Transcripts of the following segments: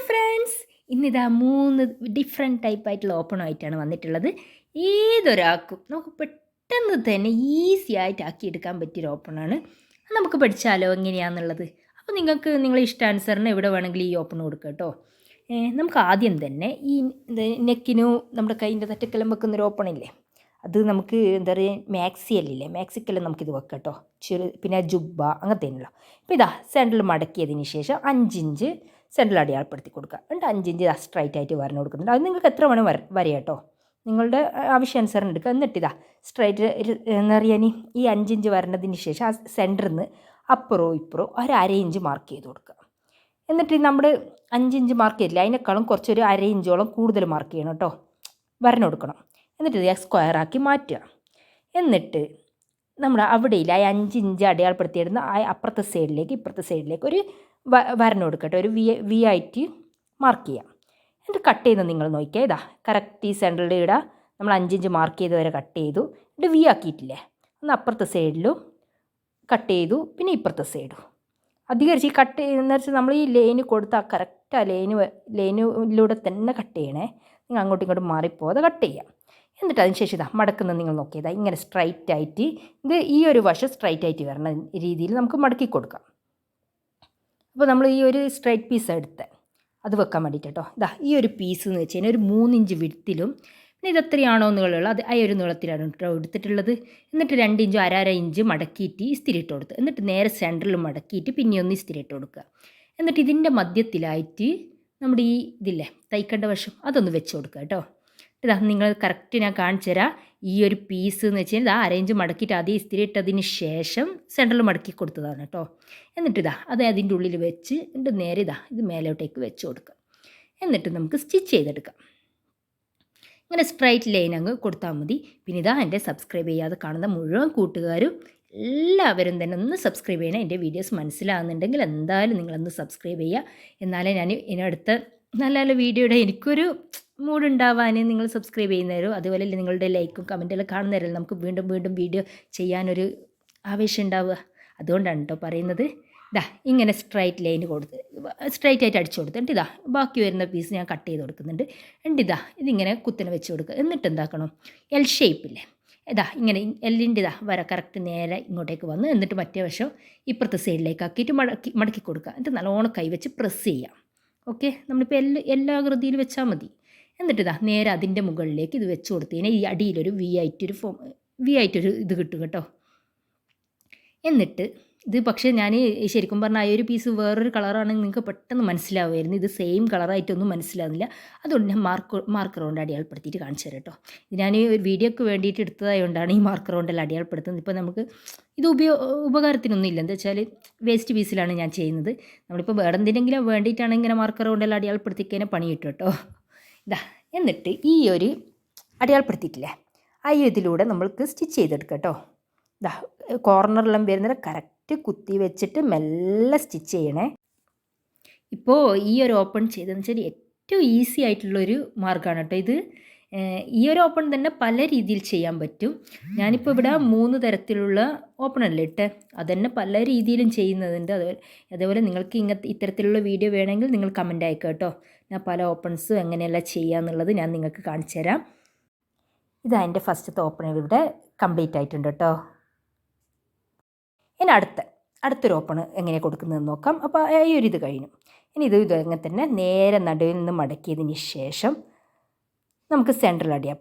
Friends, ഇന്നിതാ 3 different ടൈപ്പായിട്ടുള്ള ഓപ്പണായിട്ടാണ് വന്നിട്ടുള്ളത്. ഏതൊരാൾക്കും നമുക്ക് പെട്ടെന്ന് തന്നെ ഈസി ആയിട്ട് ആക്കിയെടുക്കാൻ പറ്റിയൊരു ഓപ്പണാണ്. നമുക്ക് പഠിച്ചാലോ എങ്ങനെയാണെന്നുള്ളത്. അപ്പോൾ നിങ്ങൾക്ക് നിങ്ങളെ ഇഷ്ടാനുസരണം എവിടെ വേണമെങ്കിലും ഈ ഓപ്പൺ കൊടുക്കുക കേട്ടോ. നമുക്ക് ആദ്യം തന്നെ ഈ നെക്കിനും നമ്മുടെ കൈയിൻ്റെ തറ്റക്കെല്ലാം വെക്കുന്നൊരു ഓപ്പണില്ലേ, അത് നമുക്ക് എന്താ പറയുക മാക്സിയല്ലേ, മാക്സിക്കെല്ലാം നമുക്കിത് വെക്കാം കേട്ടോ. പിന്നെ ജുബ്ബ അങ്ങനത്തെ ഉണ്ടല്ലോ. അപ്പോൾ ഇതാ സെൻറ്ററിൽ മടക്കിയതിന് ശേഷം 5 ഇഞ്ച് സെൻറ്ററിൽ അടയാളപ്പെടുത്തി കൊടുക്കുക. എന്നിട്ട് 5 ഇഞ്ച് സ്ട്രൈറ്റ് ആയിട്ട് വരഞ്ഞു കൊടുക്കുന്നുണ്ട്. അത് നിങ്ങൾക്ക് എത്ര വേണം വരയാം കേട്ടോ, നിങ്ങളുടെ ആവശ്യാനുസരണം എടുക്കുക. എന്നിട്ടിതാ സ്ട്രൈറ്റ് എന്ന് പറയാൻ ഈ 5 ഇഞ്ച് വരണതിന് ശേഷം ആ സെൻറ്ററിൽ നിന്ന് അപ്പുറവും ഇപ്പുറവും ഒരു 1/2 ഇഞ്ച് മാർക്ക് ചെയ്ത് കൊടുക്കുക. എന്നിട്ട് നമ്മൾ 5 ഇഞ്ച് മാർക്ക് ചെയ്തില്ല, അതിനേക്കാളും കുറച്ചൊരു 1/2 ഇഞ്ചോളം കൂടുതൽ മാർക്ക് ചെയ്യണം കേട്ടോ, വരഞ്ഞു കൊടുക്കണം. എന്നിട്ട് ഇത് സ്ക്വയറാക്കി മാറ്റുക. എന്നിട്ട് നമ്മൾ അവിടെയില്ല ആ 5 ഇഞ്ച് അടയാളപ്പെടുത്തിയിടുന്ന ആ അപ്പുറത്തെ സൈഡിലേക്ക് ഇപ്പുറത്തെ സൈഡിലേക്ക് ഒരു വരഞ്ഞു കൊടുക്കട്ടെ, ഒരു വി ആയിട്ട് മാർക്ക് ചെയ്യാം. എന്നിട്ട് കട്ട് ചെയ്യുന്നത് നിങ്ങൾ നോക്കിയാൽ ഇതാ കറക്റ്റ് ഈ സെൻറ്ററിൽ ഇടുക. നമ്മൾ 5 ഇഞ്ച് മാർക്ക് ചെയ്ത് വരെ കട്ട് ചെയ്തു. എന്നിട്ട് വി ആക്കിയിട്ടില്ലേ, ഒന്ന് അപ്പുറത്തെ സൈഡിലും കട്ട് ചെയ്തു, പിന്നെ ഇപ്പുറത്തെ സൈഡും അധികരിച്ച് ഈ കട്ട് ചെയ്യുന്ന വെച്ചാൽ നമ്മൾ ഈ ലൈന് കൊടുത്താൽ കറക്റ്റ് ആ ലൈനിലൂടെ തന്നെ കട്ട് ചെയ്യണേ. നിങ്ങൾ അങ്ങോട്ടും ഇങ്ങോട്ടും മാറിപ്പോകാതെ കട്ട് ചെയ്യാം. എന്നിട്ട് അതിന് ശേഷം ഇതാ മടക്കുന്നത് നിങ്ങൾ നോക്കിയതാ ഇങ്ങനെ സ്ട്രൈറ്റ് ആയിട്ട്, ഇത് ഈ ഒരു വശം സ്ട്രൈറ്റ് ആയിട്ട് വരണ രീതിയിൽ നമുക്ക് മടക്കി കൊടുക്കാം. അപ്പോൾ നമ്മൾ ഈ ഒരു സ്ട്രൈറ്റ് പീസ് എടുത്ത് അത് വെക്കാൻ വേണ്ടിയിട്ട് കേട്ടോ. ഇതാ ഈ ഒരു പീസ് എന്ന് വെച്ച് കഴിഞ്ഞാൽ ഒരു 3 ഇഞ്ച് വിഡ്ത്തിലും പിന്നെ ഇത് എത്രയാണോ നീളമുള്ളത് അത് ആ ഒരു നീളത്തിലാണ് കേട്ടോ എടുത്തിട്ടുള്ളത്. എന്നിട്ട് 2 ഇഞ്ചോ 1/2 ഇഞ്ച് മടക്കിയിട്ട് ഇസ്തിരി ഇട്ട് കൊടുത്ത്, എന്നിട്ട് നേരെ സെൻറ്ററിൽ മടക്കിയിട്ട് പിന്നെ ഒന്ന് ഇസ്തിരി ഇട്ട് കൊടുക്കുക. എന്നിട്ട് ഇതിൻ്റെ മധ്യത്തിലായിട്ട് നമ്മുടെ ഈ ഇതില്ലേ തയ്ക്കേണ്ട വശം അതൊന്ന് വെച്ച് കൊടുക്കുക കേട്ടോ. ഇതാ നിങ്ങൾ കറക്റ്റ് ഞാൻ കാണിച്ചു തരാം. ഈ ഒരു പീസ് എന്ന് വെച്ച് കഴിഞ്ഞാൽ ഇതാ അരേഞ്ച് മടക്കിയിട്ട് അതേ ഇസ്തിരി ഇട്ടതിന് ശേഷം സെൻറ്ററിൽ മടക്കി കൊടുത്തതാണ് കേട്ടോ. എന്നിട്ടിതാ അത് അതിൻ്റെ ഉള്ളിൽ വെച്ച് എന്നിട്ട് നേരെ ഇതാ ഇത് മേലോട്ടേക്ക് വെച്ച് കൊടുക്കുക. എന്നിട്ട് നമുക്ക് സ്റ്റിച്ച് ചെയ്തെടുക്കാം. ഇങ്ങനെ സ്ട്രൈറ്റ് ലൈൻ അങ്ങ് കൊടുത്താൽ മതി. പിന്നെ ഇതാ എൻ്റെ സബ്സ്ക്രൈബ് ചെയ്യാതെ കാണുന്ന മുഴുവൻ കൂട്ടുകാരും എല്ലാവരും തന്നെ ഒന്ന് സബ്സ്ക്രൈബ് ചെയ്യണം. എൻ്റെ വീഡിയോസ് മനസ്സിലാകുന്നുണ്ടെങ്കിൽ എന്തായാലും നിങ്ങളൊന്ന് സബ്സ്ക്രൈബ് ചെയ്യുക. എന്നാലേ ഞാൻ ഇതിനടുത്ത നല്ല നല്ല വീഡിയോയുടെ എനിക്കൊരു മൂഡുണ്ടാവാൻ നിങ്ങൾ സബ്സ്ക്രൈബ് ചെയ്യുന്നവരോ അതുപോലെ നിങ്ങളുടെ ലൈക്കും കമൻറ്റെല്ലാം കാണുന്നവരല്ലോ നമുക്ക് വീണ്ടും വീണ്ടും വീഡിയോ ചെയ്യാനൊരു ആവേശം ഉണ്ടാവുക. അതുകൊണ്ടാണ് കേട്ടോ പറയുന്നത്. ഇതാ ഇങ്ങനെ സ്ട്രൈറ്റ് ലൈൻ കൊടുത്ത് സ്ട്രൈറ്റ് ആയിട്ട് അടിച്ചു കൊടുത്ത്, എന്നിട്ട് ഇതാ ബാക്കി വരുന്ന പീസ് ഞാൻ കട്ട് ചെയ്ത് കൊടുക്കുന്നുണ്ട്. എന്നിട്ട് ഇതാ ഇതിങ്ങനെ കുത്തനെ വെച്ച് കൊടുക്കുക. എന്നിട്ട് എന്താക്കണം, എൽ ഷേപ്പില്ലേ ഇതാ ഇങ്ങനെ എല്ലിൻ്റെ ഇതാ വര കറക്റ്റ് നേരെ ഇങ്ങോട്ടേക്ക് വന്ന് എന്നിട്ട് മറ്റേ വശം ഇപ്പുറത്തെ സൈഡിലേക്ക് ആക്കിയിട്ട് മടക്കി കൊടുക്കുക. എന്നിട്ട് നല്ലോണം കൈവച്ച് പ്രസ് ചെയ്യാം. ഓക്കെ, നമ്മളിപ്പോൾ എല്ലാ ആകൃതിയിൽ വെച്ചാൽ മതി. എന്നിട്ട് ഇതാ നേരെ അതിൻ്റെ മുകളിലേക്ക് ഇത് വെച്ച് കൊടുത്തു കഴിഞ്ഞാൽ ഈ അടിയിലൊരു വി ആയിട്ടൊരു ഇത് കിട്ടും കേട്ടോ. എന്നിട്ട് ഇത് പക്ഷേ ഞാൻ ശരിക്കും പറഞ്ഞാൽ ആ ഒരു പീസ് വേറൊരു കളറാണെങ്കിൽ നിങ്ങൾക്ക് പെട്ടെന്ന് മനസ്സിലാവുമായിരുന്നു. ഇത് സെയിം കളറായിട്ടൊന്നും മനസ്സിലാവുന്നില്ല. അതുകൊണ്ട് ഞാൻ മാർക്കർ കൊണ്ട് അടയാളപ്പെടുത്തിയിട്ട് കാണിച്ചു തരാം കേട്ടോ. ഇത് ഞാൻ ഒരു വീഡിയോക്ക് വേണ്ടിയിട്ട് എടുത്തതായതുകൊണ്ടാണ് ഈ മാർക്കർ കൊണ്ടെല്ലാം അടയാളപ്പെടുത്തുന്നത്. ഇപ്പോൾ നമുക്ക് ഇത് ഉപകാരത്തിനൊന്നും ഇല്ല. എന്താ വെച്ചാൽ വേസ്റ്റ് പീസിലാണ് ഞാൻ ചെയ്യുന്നത്. നമ്മളിപ്പോൾ വേറെ എന്തിനെങ്കിലും വേണ്ടിയിട്ടാണ് ഇങ്ങനെ മാർക്കർ കൊണ്ടെല്ലാം അടയാളപ്പെടുത്തിക്കഴിഞ്ഞാൽ പണി കിട്ടും കേട്ടോ. ഇതാ എന്നിട്ട് ഈ ഒരു അടയാളപ്പെടുത്തിയിട്ടില്ലേ ആ ഇതിലൂടെ നമ്മൾക്ക് സ്റ്റിച്ച് ചെയ്തെടുക്കാം കേട്ടോ. ഇതാ കോർണറിലും വരുന്നത് കറക്റ്റ് കുത്തി വെച്ചിട്ട് മെല്ലെ സ്റ്റിച്ച് ചെയ്യണേ. ഇപ്പോൾ ഈ ഒരു ഓപ്പൺ ചെയ്തതെന്ന് വെച്ചാൽ ഏറ്റവും ഈസി ആയിട്ടുള്ളൊരു മാർഗ്ഗമാണ് കേട്ടോ ഇത്. ഈ ഒരു ഓപ്പൺ തന്നെ പല രീതിയിൽ ചെയ്യാൻ പറ്റും. ഞാനിപ്പോൾ ഇവിടെ 3 തരത്തിലുള്ള ഓപ്പണല്ലേ ഇട്ട് അതുതന്നെ പല രീതിയിലും ചെയ്യുന്നതുണ്ട്. അതേപോലെ നിങ്ങൾക്ക് ഇത്തരത്തിലുള്ള വീഡിയോ വേണമെങ്കിൽ നിങ്ങൾ കമൻറ്റ് അയക്കുക കേട്ടോ. ഞാൻ പല ഓപ്പൺസും എങ്ങനെയല്ല ചെയ്യുക എന്നുള്ളത് ഞാൻ നിങ്ങൾക്ക് കാണിച്ചു തരാം. ഇതാ എൻ്റെ ഫസ്റ്റത്തെ ഓപ്പൺ ഇവിടെ കംപ്ലീറ്റ് ആയിട്ടുണ്ട് കേട്ടോ. ഇനി അടുത്തൊരു ഓപ്പൺ എങ്ങനെ കൊടുക്കുന്നതെന്ന് നോക്കാം. അപ്പോൾ ഈ ഒരു ഇത് കഴിഞ്ഞു. ഇനി ഇത് അങ്ങനെ തന്നെ നേരെ നടുവിൽ നിന്ന് മടക്കിയതിന് ശേഷം നമുക്ക് സെൻറ്ററിൽ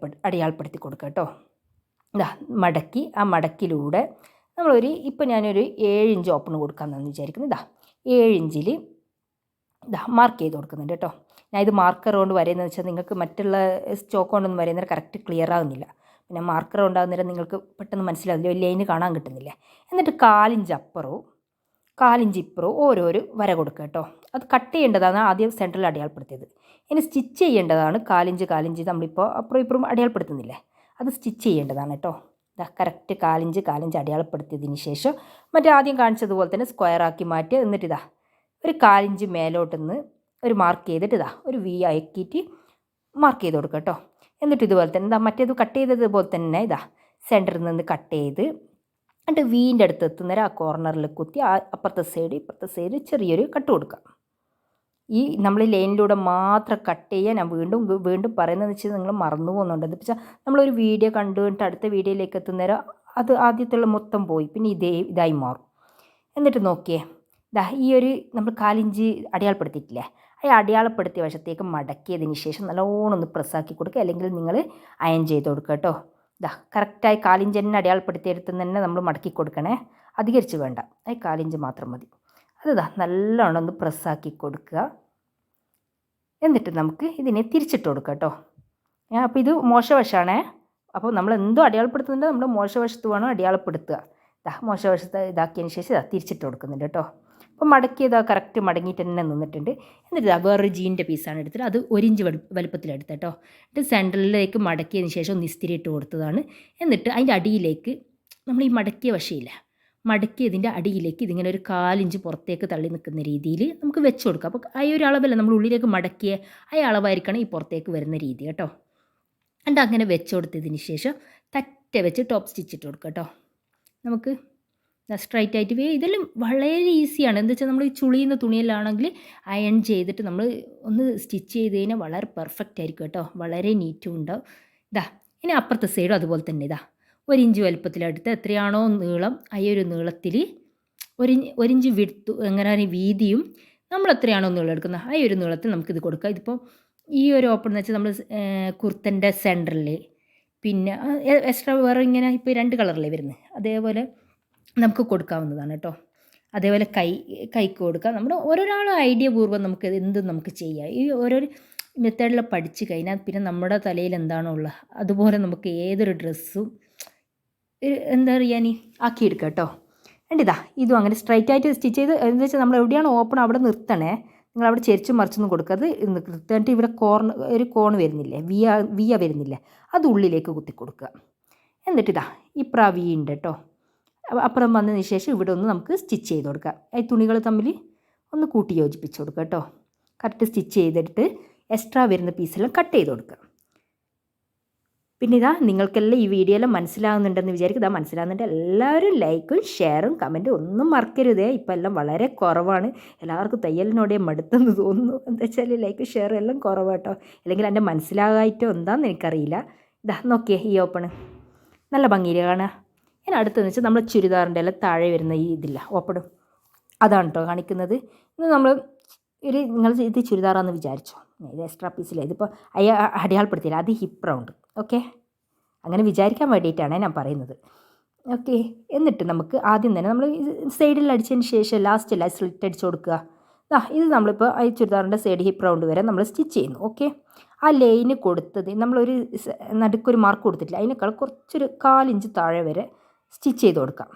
അടയാളപ്പെടുത്തി കൊടുക്കാം കേട്ടോ. ഇതാ മടക്കി ആ മടക്കിലൂടെ ഇപ്പം ഞാനൊരു 7 ഇഞ്ച് ഓപ്പൺ കൊടുക്കാമെന്നാണ് വിചാരിക്കുന്നത്. ഇതാ 7 ഇഞ്ചിൽ ഇതാ മാർക്ക് ചെയ്ത് കൊടുക്കുന്നുണ്ട് കേട്ടോ. ഞാൻ ഇത് മാർക്കർ കൊണ്ട് വരയുന്നത് വെച്ചാൽ നിങ്ങൾക്ക് മറ്റുള്ള സ്റ്റോക്ക് കൊണ്ടൊന്നും വരയുന്നത് കറക്റ്റ് ക്ലിയർ ആകുന്നില്ല. പിന്നെ മാർക്കർ ഉണ്ടാകുന്നേരം നിങ്ങൾക്ക് പെട്ടെന്ന് മനസ്സിലാവില്ല, വലിയ ലൈന് കാണാൻ കിട്ടുന്നില്ല. എന്നിട്ട് 1/4 ഇഞ്ച് അപ്പുറവും 1/4 ഇഞ്ച് ഇപ്പുറവും ഓരോരു വര കൊടുക്കുക കേട്ടോ. അത് കട്ട് ചെയ്യേണ്ടതാണ് ആദ്യം സെൻറ്ററിൽ അടയാളപ്പെടുത്തിയത്. ഇനി സ്റ്റിച്ച് ചെയ്യേണ്ടതാണ് 1/4 ഇഞ്ച് നമ്മളിപ്പോൾ അപ്പുറം ഇപ്പുറം അടയാളപ്പെടുത്തുന്നില്ലേ, അത് സ്റ്റിച്ച് ചെയ്യേണ്ടതാണ് കേട്ടോ. ഇതാ കറക്റ്റ് 1/4 ഇഞ്ച് അടയാളപ്പെടുത്തിയതിന് ശേഷം മറ്റേ ആദ്യം കാണിച്ചതുപോലെ തന്നെ സ്ക്വയറാക്കി മാറ്റുക. എന്നിട്ട് ഇതാ ഒരു 1/4 ഇഞ്ച് മേലോട്ടുനിന്ന് ഒരു മാർക്ക് ചെയ്തിട്ട് ഇതാ ഒരു വി ആക്കിയിട്ട് മാർക്ക് ചെയ്ത് കൊടുക്കുക കേട്ടോ. എന്നിട്ട് ഇതുപോലെ തന്നെ മറ്റേത് കട്ട് ചെയ്തതുപോലെ തന്നെ ഇതാ സെൻറ്ററിൽ നിന്ന് കട്ട് ചെയ്ത് എന്നിട്ട് വീൻ്റെ അടുത്ത് എത്തുന്നേരം ആ കോർണറിൽ കുത്തി ആ അപ്പുറത്തെ സൈഡ് ഇപ്പുറത്തെ സൈഡ് ചെറിയൊരു കട്ട് കൊടുക്കാം. ഈ നമ്മൾ ലൈനിലൂടെ മാത്രം കട്ട് ചെയ്യുക. ഞാൻ വീണ്ടും വീണ്ടും പറയുന്നതെന്ന് വെച്ചാൽ നിങ്ങൾ മറന്നു പോകുന്നുണ്ട്. എന്ന് വെച്ചാൽ നമ്മളൊരു വീഡിയോ കണ്ടുകൊണ്ട് അടുത്ത വീഡിയോയിലേക്ക് എത്തുന്നേരം അത് ആദ്യത്തുള്ള മൊത്തം പോയി, പിന്നെ ഇതായി മാറും. എന്നിട്ട് നോക്കിയേ, ഈ ഒരു നമ്മൾ 1/4 ഇഞ്ച് അടയാളപ്പെടുത്തിയിട്ടില്ലേ, ആ അടയാളപ്പെടുത്തിയ വശത്തേക്ക് മടക്കിയതിന് ശേഷം നല്ലോണം ഒന്ന് പ്രസ്സാക്കി കൊടുക്കുക, അല്ലെങ്കിൽ നിങ്ങൾ അയൺ ചെയ്ത് കൊടുക്കുക കേട്ടോ. കറക്റ്റായി 1/4 ഇഞ്ച് തന്നെ അടയാളപ്പെടുത്തിയെടുത്ത് തന്നെ നമ്മൾ മടക്കി കൊടുക്കണേ, അധികരിച്ച് വേണ്ട, അത് 1/4 ഇഞ്ച് മാത്രം മതി. അത് നല്ലോണം ഒന്ന് പ്രസ്സാക്കി കൊടുക്കുക. എന്നിട്ട് നമുക്ക് ഇതിനെ തിരിച്ചിട്ട് കൊടുക്കുക കേട്ടോ. അപ്പോൾ ഇത് മോശവശമാണേ, അപ്പോൾ നമ്മൾ എന്തോ അടയാളപ്പെടുത്തുന്നുണ്ട്, നമ്മൾ മോശവശത്ത് വേണം അടയാളപ്പെടുത്തുക. മോശവശത്ത് ഇതാക്കിയതിന് ശേഷം തിരിച്ചിട്ട് കൊടുക്കുന്നുണ്ട് കേട്ടോ. അപ്പോൾ മടക്കിയത് കറക്റ്റ് മടങ്ങിയിട്ട് തന്നെ നിന്നിട്ടുണ്ട്. എന്നിട്ട് വേറൊരു ജീൻ്റെ പീസാണ് എടുത്തിട്ട് അത് 1 ഇഞ്ച് വലുപ്പത്തിലെടുത്ത് കേട്ടോ. എന്നിട്ട് സെൻറ്ററിലേക്ക് മടക്കിയതിന് ശേഷം ഒന്ന് ഇസ്തിരി ഇട്ട് കൊടുത്തതാണ്. എന്നിട്ട് അതിൻ്റെ അടിയിലേക്ക് നമ്മൾ ഈ മടക്കിയ വശയില്ല, മടക്കിയതിൻ്റെ അടിയിലേക്ക് ഇതിങ്ങനെ ഒരു 1/4 ഇഞ്ച് പുറത്തേക്ക് തള്ളി നിൽക്കുന്ന രീതിയിൽ നമുക്ക് വെച്ച് കൊടുക്കാം. അപ്പോൾ ആ ഒരു അളവല്ല നമ്മൾ ഉള്ളിലേക്ക് മടക്കിയ ആ അളവായിരിക്കണം ഈ പുറത്തേക്ക് വരുന്ന രീതി കേട്ടോ. എന്നിട്ട് അങ്ങനെ വെച്ച് കൊടുത്തതിന് ശേഷം തറ്റ വെച്ച് ടോപ്പ് സ്റ്റിച്ച് ഇട്ട് കൊടുക്കുക കേട്ടോ. നമുക്ക് സ്ട്രൈറ്റ് ആയിട്ട് ഇതെല്ലാം വളരെ ഈസിയാണ്. എന്താ വെച്ചാൽ നമ്മൾ ഈ ചുളിയുന്ന തുണിയിലാണെങ്കിൽ അയൺ ചെയ്തിട്ട് നമ്മൾ ഒന്ന് സ്റ്റിച്ച് ചെയ്ത് കഴിഞ്ഞാൽ വളരെ പെർഫെക്റ്റ് ആയിരിക്കും കേട്ടോ, വളരെ നീറ്റും ഉണ്ടാവും. ഇനി അപ്പുറത്തെ സൈഡും അതുപോലെ തന്നെ 1 ഇഞ്ച് വലുപ്പത്തിലെടുത്ത് എത്രയാണോ നീളം ആ ഒരു നീളത്തിൽ 1 ഇഞ്ച് വിടുത്തു എങ്ങനെ വീതിയും നമ്മൾ എത്രയാണോ നീളം എടുക്കുന്നത് ആ ഒരു നീളത്തിൽ നമുക്കിത് കൊടുക്കാം. ഇതിപ്പോൾ ഈ ഒരു ഓപ്പൺ എന്ന് വെച്ചാൽ നമ്മൾ കുർത്തൻ്റെ സെൻറ്ററിൽ, പിന്നെ എക്സ്ട്രാ വേറെ ഇങ്ങനെ ഇപ്പോൾ 2 കളറിലേ വരുന്നത്, അതേപോലെ നമുക്ക് കൊടുക്കാവുന്നതാണ് കേട്ടോ. അതേപോലെ കൈക്ക് കൊടുക്കാം. നമ്മൾ ഓരോരാളും ഐഡിയ പൂർവ്വം നമുക്ക് എന്തും നമുക്ക് ചെയ്യാം. ഈ ഓരോരോ മെത്തേഡിൽ പഠിച്ച് കഴിഞ്ഞാൽ പിന്നെ നമ്മുടെ തലയിൽ എന്താണോ ഉള്ളത് അതുപോലെ നമുക്ക് ഏതൊരു ഡ്രസ്സും എന്താ പറയുക ആക്കിയെടുക്കാം കേട്ടോ. വേണ്ടിതാ ഇതും അങ്ങനെ സ്ട്രൈറ്റ് ആയിട്ട് സ്റ്റിച്ച് ചെയ്ത് എന്താ വെച്ചാൽ നമ്മൾ എവിടെയാണ് ഓപ്പൺ അവിടെ നിർത്തണേ, നിങ്ങൾ അവിടെ ചെരിച്ചും മറിച്ചൊന്നും കൊടുക്കാതെ നിർത്തിയിട്ട് ഇവിടെ ഒരു കോൺ വരുന്നില്ലേ, വിയ വരുന്നില്ലേ, അത് ഉള്ളിലേക്ക് കുത്തി കൊടുക്കുക. എന്നിട്ടിതാ ഇപ്രാ വി ഉണ്ട് കേട്ടോ. അപ്പുറം വന്നതിന് ശേഷം ഇവിടെ ഒന്ന് നമുക്ക് സ്റ്റിച്ച് ചെയ്ത് കൊടുക്കാം. ഈ തുണികൾ തമ്മിൽ ഒന്ന് കൂട്ടി യോജിപ്പിച്ച് കൊടുക്കുക കേട്ടോ. കറക്റ്റ് സ്റ്റിച്ച് ചെയ്തിട്ട് എക്സ്ട്രാ വരുന്ന പീസെല്ലാം കട്ട് ചെയ്ത് കൊടുക്കുക. പിന്നെ നിങ്ങൾക്കെല്ലാം ഈ വീഡിയോ എല്ലാം മനസ്സിലാകുന്നുണ്ടെന്ന് വിചാരിക്കും. മനസ്സിലാകുന്നുണ്ട്, എല്ലാവരും ലൈക്കും ഷെയറും കമൻറ്റും ഒന്നും മറക്കരുതേ. ഇപ്പം എല്ലാം വളരെ കുറവാണ്, എല്ലാവർക്കും തയ്യലിനോടെ മടുത്തെന്ന് തോന്നുന്നു. എന്താ വെച്ചാൽ ലൈക്കും ഷെയറും എല്ലാം കുറവാട്ടോ, അല്ലെങ്കിൽ എൻ്റെ മനസ്സിലാകായിട്ടോ എന്താണെന്ന് എനിക്കറിയില്ല. നോക്കിയേ ഈ ഓപ്പണ് നല്ല ഭംഗിയിൽ കാണുക. ഇനി അടുത്തെന്ന് വെച്ചാൽ നമ്മൾ ചുരിദാറിൻ്റെ എല്ലാം താഴെ വരുന്ന ഈ ഇതില്ല ഓപ്പണും, അതാണ് കേട്ടോ കാണിക്കുന്നത്. ഇത് നമ്മൾ നിങ്ങൾ ഇത് ചുരിദാറാണെന്ന് വിചാരിച്ചോ, ഇത് എക്സ്ട്രാ പീസില്ല, ഇതിപ്പോൾ അടയാളപ്പെടുത്തിയില്ല, അത് ഹിപ്പ് റൗണ്ട്. ഓക്കെ, അങ്ങനെ വിചാരിക്കാൻ വേണ്ടിയിട്ടാണ് ഞാൻ പറയുന്നത്. ഓക്കെ, എന്നിട്ട് നമുക്ക് ആദ്യം തന്നെ നമ്മൾ സൈഡിൽ അടിച്ചതിന് ശേഷം ലാസ്റ്റ് സ്ലിറ്റ് അടിച്ച് കൊടുക്കുക. ഇത് നമ്മളിപ്പോൾ ഈ ചുരിദാറിൻ്റെ സൈഡ് ഹിപ്പ് റൗണ്ട് വരെ നമ്മൾ സ്റ്റിച്ച് ചെയ്യുന്നു. ഓക്കെ, ആ ലൈന് കൊടുത്തത് നമ്മളൊരു നടുക്കൊരു മാർക്ക് കൊടുത്തിട്ടില്ല, അതിനേക്കാൾ കുറച്ചൊരു 1/4 ഇഞ്ച് താഴെ വരെ സ്റ്റിച്ച് ചെയ്ത് കൊടുക്കാം.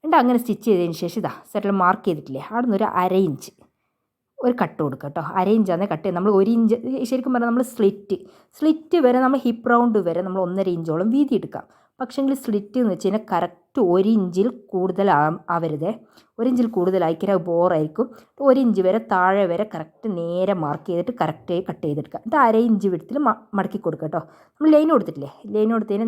എന്നിട്ട് അങ്ങനെ സ്റ്റിച്ച് ചെയ്തതിന് ശേഷം സെറ്റിൽ മാർക്ക് ചെയ്തിട്ടില്ലേ, അവിടെ നിന്ന് ഒരു 1/2 ഇഞ്ച് ഒരു കട്ട് കൊടുക്കുക കേട്ടോ. 1/2 ഇഞ്ചാണ് കട്ട് ചെയ്യുന്നത്. നമ്മൾ 1 ഇഞ്ച് ശരിക്കും പറഞ്ഞാൽ നമ്മൾ സ്ലിറ്റ് വരെ നമ്മൾ ഹിപ്പ് റൗണ്ട് വരെ നമ്മൾ 1.5 ഇഞ്ചോളം വീതി എടുക്കാം. പക്ഷേങ്കിൽ സ്ലിറ്റ് എന്ന് വെച്ച് കഴിഞ്ഞാൽ കറക്റ്റ് 1 ഇഞ്ചിൽ കൂടുതലാവരുതേ. 1 ഇഞ്ചിൽ കൂടുതലായിക്കഴിഞ്ഞാൽ അത് ബോറായിരിക്കും. 1 ഇഞ്ച് വരെ താഴെ വരെ കറക്റ്റ് നേരെ മാർക്ക് ചെയ്തിട്ട് കറക്റ്റ് കട്ട് ചെയ്തെടുക്കുക. എന്നിട്ട് 1/2 ഇഞ്ച് വിടത്തിൽ മടക്കി കൊടുക്കുക കേട്ടോ. നമ്മൾ ലൈൻ കൊടുത്തിട്ടില്ലേ, ലൈൻ കൊടുത്തതിന്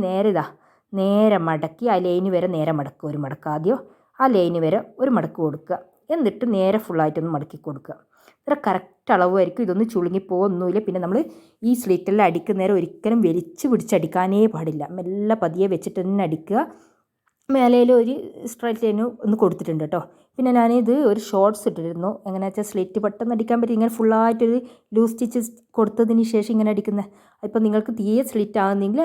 നേരെ മടക്കി ആ ലൈന് വരെ നേരെ മടക്കുക. ഒരു മടക്ക് ആദ്യം ആ ലൈന് വരെ ഒരു മടക്ക് കൊടുക്കുക. എന്നിട്ട് നേരെ ഫുള്ളായിട്ടൊന്ന് മടക്കി കൊടുക്കുക. ഇത്ര കറക്റ്റ് അളവായിരിക്കും. ഇതൊന്നും ചുളുങ്ങിപ്പോകുന്നില്ല. പിന്നെ നമ്മൾ ഈ സ്ലിറ്റെല്ലാം അടിക്കുന്നേരം ഒരിക്കലും വലിച്ച് പിടിച്ചടിക്കാനേ പാടില്ല. മെല്ലെ പതിയെ വെച്ചിട്ട് തന്നെ അടിക്കുക. മേലയിൽ ഒരു സ്ട്രൈറ്റ് ലൈന് ഒന്ന് കൊടുത്തിട്ടുണ്ട് കേട്ടോ. പിന്നെ ഞാനിത് ഒരു ഷോർട്ട്സ് ഇട്ടിരുന്നു, എങ്ങനെയാ വെച്ചാൽ സ്ലിറ്റ് പെട്ടെന്ന് അടിക്കാൻ പറ്റും. ഇങ്ങനെ ഫുള്ളായിട്ടൊരു ലൂസ് സ്റ്റിച്ച് കൊടുത്തതിന് ശേഷം ഇങ്ങനെ അടിക്കുന്നത്. ഇപ്പോൾ നിങ്ങൾക്ക് തീരെ സ്ലിറ്റ് ആകുന്നെങ്കിൽ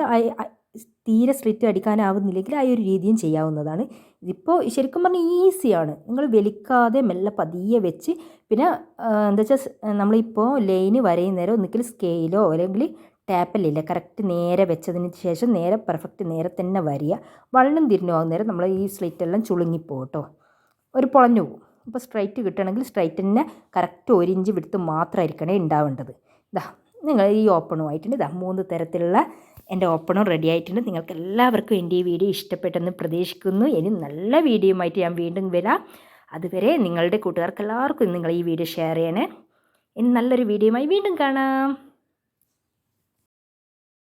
തീരെ സ്ലിറ്റ് അടിക്കാനാവുന്നില്ലെങ്കിൽ ആ ഒരു രീതിയും ചെയ്യാവുന്നതാണ്. ഇതിപ്പോൾ ശരിക്കും പറഞ്ഞാൽ ഈസിയാണ്. നിങ്ങൾ വലിക്കാതെ മെല്ലെ പതിയെ വെച്ച്, പിന്നെ എന്താ വെച്ചാൽ നമ്മളിപ്പോൾ ലൈന് വരയുന്നേരം ഒന്നുകിൽ സ്കെയിലോ അല്ലെങ്കിൽ ടാപ്പല്ലില്ല കറക്റ്റ് നേരെ വെച്ചതിന് ശേഷം നേരെ പെർഫെക്റ്റ് നേരെ തന്നെ വരിക. വള്ളം തിരിഞ്ഞു പോകുന്നേരം നമ്മൾ ഈ സ്ലിറ്റെല്ലാം ചുളുങ്ങിപ്പോകും കേട്ടോ, ഒരു പൊളഞ്ഞു പോകും. അപ്പോൾ സ്ട്രൈറ്റ് കിട്ടണമെങ്കിൽ സ്ട്രൈറ്റ് തന്നെ കറക്റ്റ് 1 ഇഞ്ച് വിടുത്ത് മാത്രമായിരിക്കണേ ഉണ്ടാവേണ്ടത്. നിങ്ങൾ ഈ ഓപ്പണുമായിട്ടുണ്ട് 3 തരത്തിലുള്ള എൻ്റെ ഓപ്പണും റെഡി ആയിട്ടുണ്ട്. നിങ്ങൾക്ക് എല്ലാവർക്കും എൻ്റെ ഈ വീഡിയോ ഇഷ്ടപ്പെട്ടെന്ന് പ്രതീക്ഷിക്കുന്നു. ഇനി നല്ല വീഡിയോയുമായിട്ട് ഞാൻ വീണ്ടും വരാം. അതുവരെ നിങ്ങളുടെ കൂട്ടുകാർക്ക് എല്ലാവർക്കും നിങ്ങൾ ഈ വീഡിയോ ഷെയർ ചെയ്യണേ. ഇനി നല്ലൊരു വീഡിയോയുമായി വീണ്ടും കാണാം.